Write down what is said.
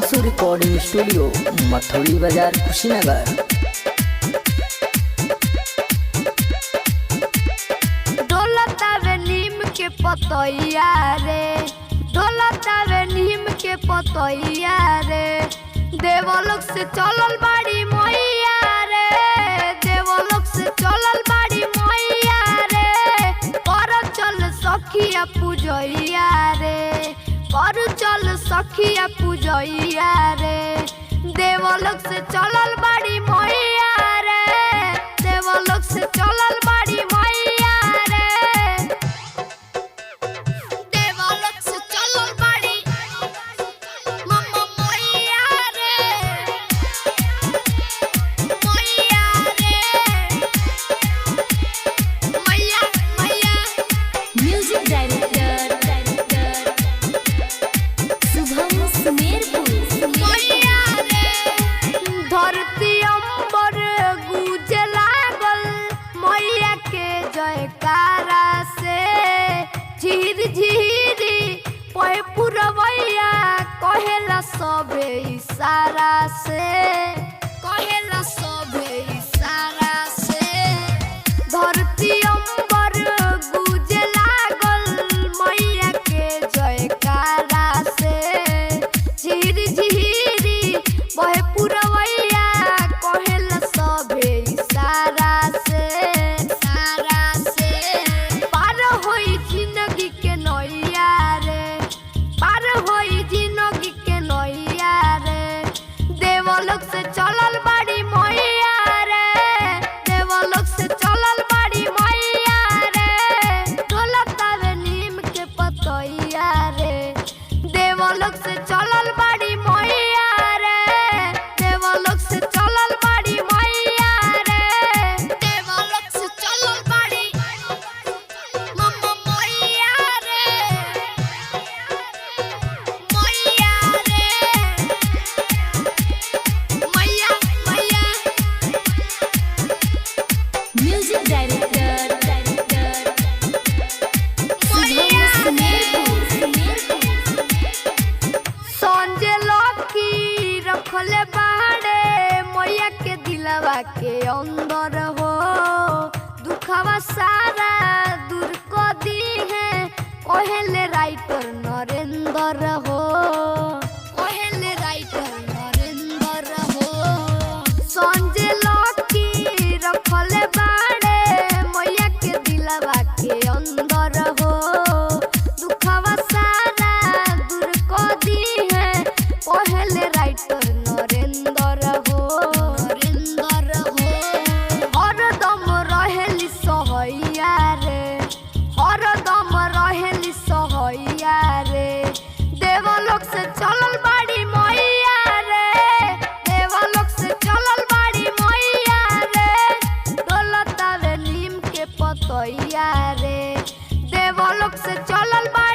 Himanshu recording studio मथुरी बाजार कुशीनगर। डोलतावे नीम के पतैया रे, डोलतावे नीम के पतैया रे, देवलोक से चलल बाड़ी मैया रे, देवलोक से चलल बाड़ी मैया रे, कर चल सखिया पूजैया रे, कर चल सखिया पूजैया रे, देवलोक से चलल बाड़ी मैया रे, देवलोक से चलल बाड़ी मैया रे, देवलोक से चलल बाड़ी मम्मा मैया रे, मैया रे, मैया मैया। Music director Shubham Sumerpur. मैया रे, धरती अंबर गूंजे लागल मैया के जयकारा से, झीर झीरी पै पुरवैया कहेला सबे इशारा से, कहेला सबे इशारा से, धरती अंबर गूंजे लागल मैया के जयकारा से, झीर झीरी बहे पुरवैया कहेला सबे इशारा से, इशारा से, पार होई जिंदगी के नैया रे, पार होई जिंदगी के नैया रे, देवलोक से चलल बाड़ी मैया रे, देवलोक से चलल बाड़ी मैया रे, डोलतावे नीम के पतैया रे, देवलोक से चलल बाड़ी मैया रे, देवलोक से चलल बाड़ी मैया रे, देवलोक से चलल बाड़ी मम्मा मैया रे, मैया रे, मैया मैया। Music director Shubham Sumerpur. संजय लकी रखले बाड़े मैया के दिलवा के अंदर हो, दुखवा सारा दूर को दी है कहले राइटर नरेंद्र हो, कहले राइटर नरेंद्र हो, संजय लकी रखले बाड़े मैया के दिलवा के अंदर हो, दुखवा सारा दूर को दी है कहले राइटर नरेंद्र हो, नरेंद्र हो, हरदम रहेली सहैया रे, हरदम रहेली सहैया रे, देवलोक से चलल बाड़ी मैया रे, देवलोक से चलल बाड़ी मैया रे, डोलतावे नीम के पतैया रे, देवलोक से चलल बाड़ी